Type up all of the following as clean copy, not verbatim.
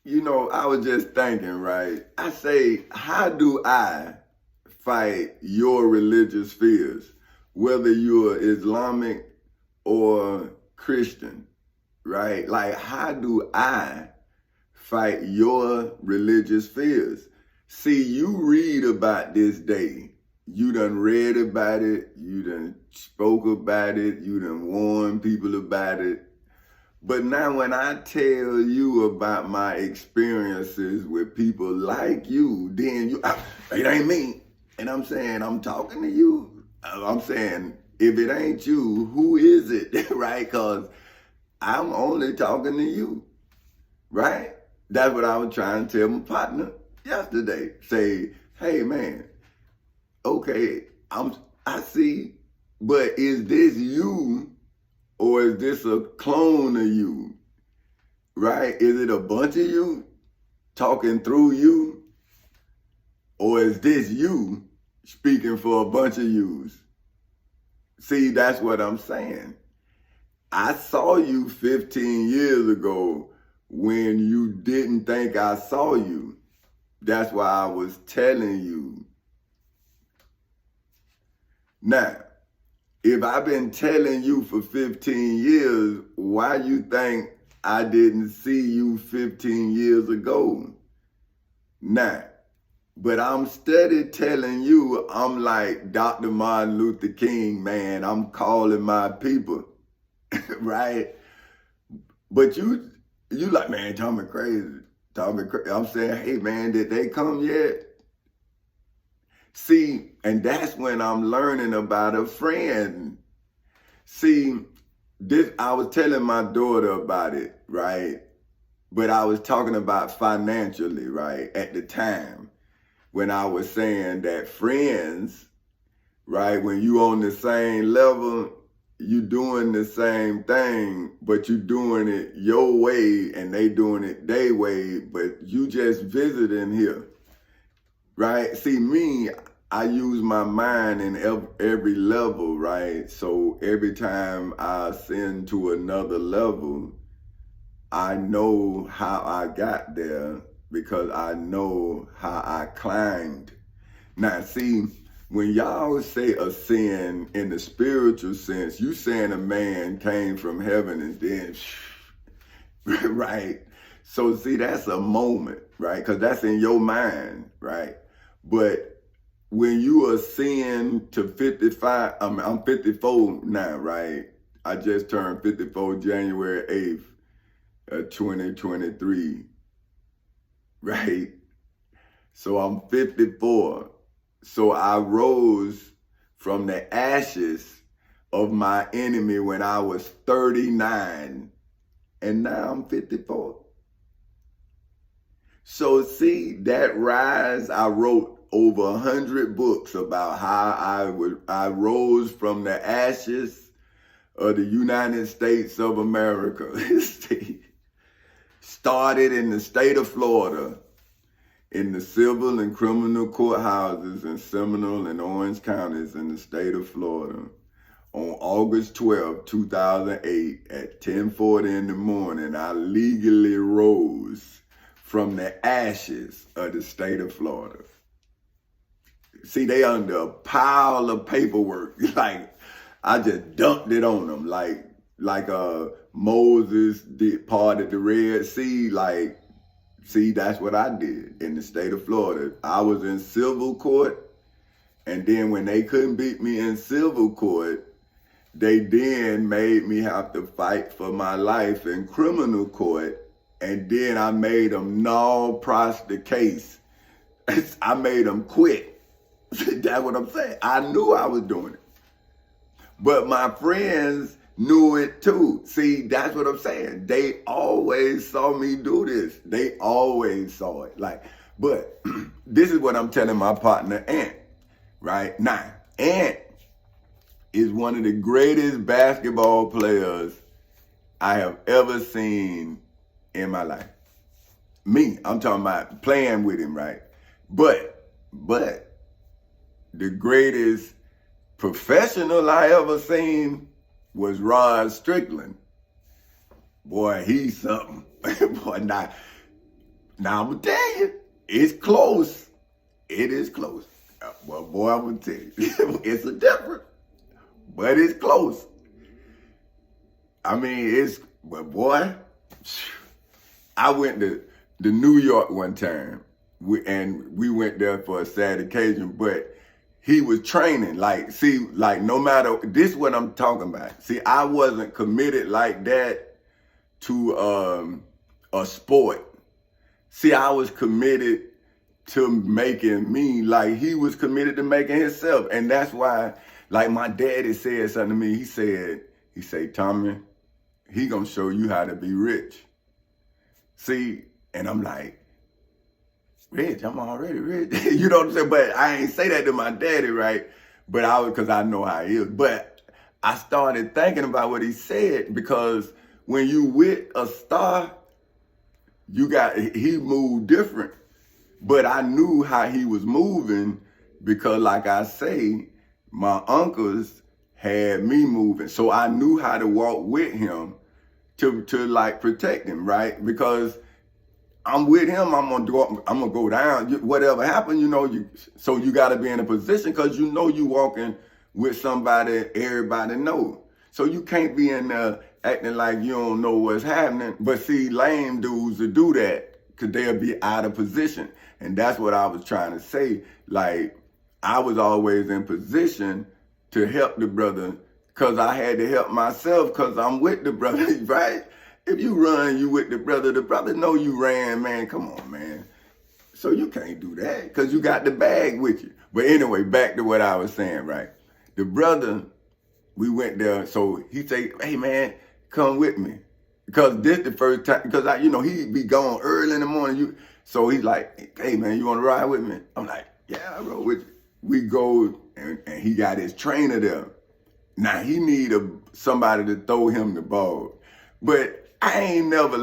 I was just thinking, right? I say, how do I fight your religious fears, whether you're Islamic or Christian, right? Like, how do I fight your religious fears? See, you read about this day. You done read about it. You done spoke about it. You done warned people about it. But now when I tell you about my experiences with people like you, then it ain't me. And I'm saying, I'm talking to you. I'm saying, if it ain't you, who is it, right? Because I'm only talking to you, right? That's what I was trying to tell my partner yesterday. Say, hey man, okay, I see, but is this you or is this a clone of you? Right? Is it a bunch of you talking through you? Or is this you speaking for a bunch of yous? See, that's what I'm saying. I saw you 15 years ago when you didn't think I saw you. That's why I was telling you. Now, if I've been telling you for 15 years, why you think I didn't see you 15 years ago? Now, but I'm steady telling you, I'm like Dr. Martin Luther King, man. I'm calling my people, right? But you like, man, Tommy crazy. I'm saying, hey, man, did they come yet? See, and that's when I'm learning about a friend. See, I was telling my daughter about it, right? But I was talking about financially, right, at the time, when I was saying that friends, right, when you on the same level, you doing the same thing, but you doing it your way and they doing it their way, but you just visiting here, right? See, me, I use my mind in every level, right? So every time I ascend to another level, I know how I got there because I know how I climbed. Now, see, when y'all say ascend in the spiritual sense, you saying a man came from heaven and then, right? So see, that's a moment, right? Because that's in your mind, right? But when you ascend to 55, I'm 54 now, right? I just turned 54 January 8th, 2023, right? So I'm 54. So I rose from the ashes of my enemy when I was 39, and now I'm 54. So see, that rise, I wrote over 100 books about how I rose from the ashes of the United States of America. Started in the state of Florida, in the civil and criminal courthouses in Seminole and Orange counties in the state of Florida on August 12, 2008 at 10:40 in the morning. I legally rose from the ashes of the state of Florida. See, they under a pile of paperwork. Like, I just dumped it on them. Like Moses parted the Red Sea. Like, see, that's what I did in the state of Florida. I was in civil court. And then when they couldn't beat me in civil court, they then made me have to fight for my life in criminal court. And then I made them null pros the case. I made them quit. That's what I'm saying. I knew I was doing it. But my friends knew it too. See, that's what I'm saying. They always saw me do this. They always saw it. But this is what I'm telling my partner, Ant, right? Now, Ant is one of the greatest basketball players I have ever seen in my life. Me, I'm talking about playing with him, right? But the greatest professional I ever seen was Rod Strickland. Boy, he's something. Boy, now, Now I'm gonna tell you, it's close. It is close. Well, boy, I'm gonna tell you, it's a difference, but it's close. I mean, but boy, I went to New York one time, and we went there for a sad occasion, but he was training, like no matter, this is what I'm talking about. See, I wasn't committed like that to a sport. See, I was committed to making me like he was committed to making himself. And that's why, like my daddy said something to me. He said, Tommy, he gonna show you how to be rich. See, and I'm like, rich, I'm already rich. You know what I'm saying? But I ain't say that to my daddy, right? But cause I know how he is. But I started thinking about what he said, because when you with a star, he moved different. But I knew how he was moving because, like I say, my uncles had me moving. So I knew how to walk with him to like protect him, right? Because I'm with him, I'm gonna go down. Whatever happened, so you gotta be in a position, because you walking with somebody everybody know. So you can't be in there acting like you don't know what's happening. But see, lame dudes will do that because they'll be out of position. And that's what I was trying to say. Like, I was always in position to help the brother, because I had to help myself, because I'm with the brother, right? If you run, you with the brother know you ran, man. Come on, man. So you can't do that because you got the bag with you. But anyway, back to what I was saying, right? The brother, we went there, so he say, hey, man, come with me. Because this the first time, because he be gone early in the morning. So he's like, hey, man, you want to ride with me? I'm like, yeah, I rode with you. We go, and he got his trainer there. Now, he need somebody to throw him the ball. But I ain't never,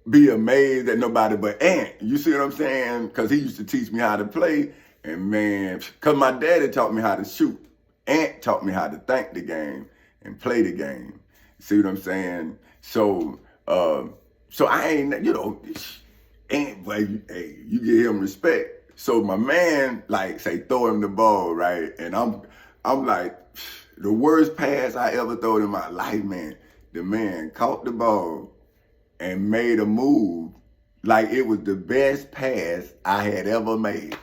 be amazed at nobody but Ant. You see what I'm saying? Because he used to teach me how to play. And, man, because my daddy taught me how to shoot. Ant taught me how to think the game and play the game. See what I'm saying? So I ain't, Ant, but hey, you give him respect. So my man, say, throw him the ball, right? And I'm like, the worst pass I ever throw in my life, man. The man caught the ball and made a move like it was the best pass I had ever made.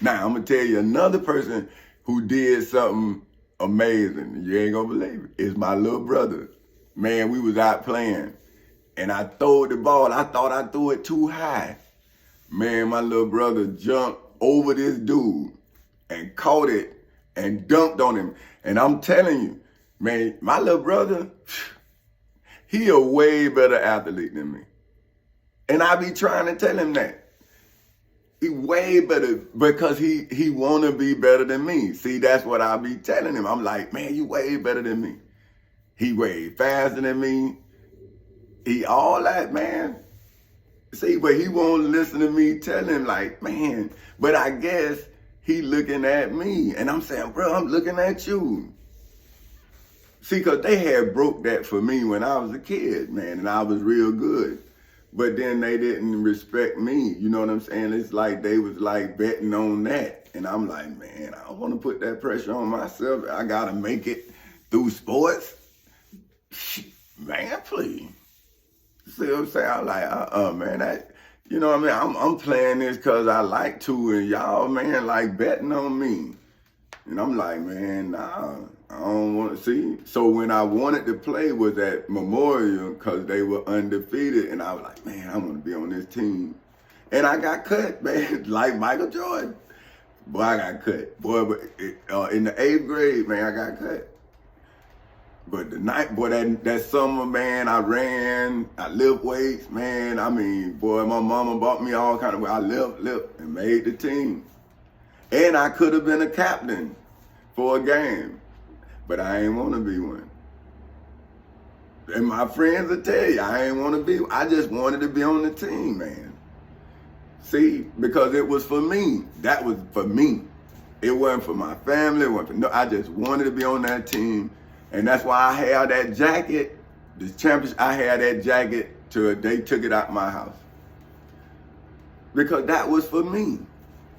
Now, I'm going to tell you another person who did something amazing. You ain't going to believe it. It's my little brother. Man, we was out playing, and I threw the ball. I thought I threw it too high. Man, my little brother jumped over this dude and caught it and dunked on him. And I'm telling you, man, my little brother, he a way better athlete than me. And I be trying to tell him that. He way better because he want to be better than me. See, that's what I be telling him. I'm like, man, you way better than me. He way faster than me. He all that, man. See, but he won't listen to me tell him, man. But I guess he looking at me. And I'm saying, bro, I'm looking at you. See, because they had broke that for me when I was a kid, man, and I was real good. But then they didn't respect me, you know what I'm saying? It's like they was betting on that. And I'm like, man, I don't want to put that pressure on myself. I got to make it through sports. Man, please. See what I'm saying? I'm like, man, you know what I mean? I'm playing this because I like to, and y'all, man, betting on me. And I'm like, man, nah. I don't want to see. So when I wanted to play was at Memorial because they were undefeated, and I was like, man, I want to be on this team. And I got cut, man, like Michael Jordan. Boy, I got cut. Boy, but in the 8th grade, man, I got cut. But that summer, man, I ran, I lift weights, man. I mean, boy, my mama bought me all kind of way. I lift, and made the team. And I could have been a captain for a game. But I ain't want to be one. And my friends will tell you, I ain't want to be. I just wanted to be on the team, man. See, because it was for me. That was for me. It wasn't for my family. It wasn't for, no, I just wanted to be on that team. And that's why I had that jacket. The championship, I had that jacket till they took it out my house. because that was for me.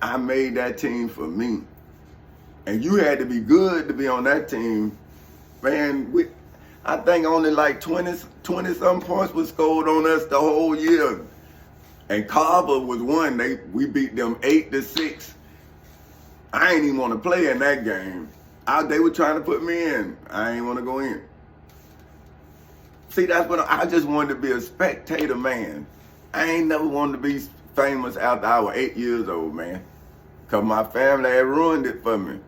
I made that team for me. And you had to be good to be on that team. Man, I think only like 20-something points was scored on us the whole year. And Carver was one. We beat them 8-6. I ain't even want to play in that game. They were trying to put me in. I ain't want to go in. See, that's what I just wanted to be a spectator, man. I ain't never wanted to be famous after I was 8 years old, man. Because my family had ruined it for me.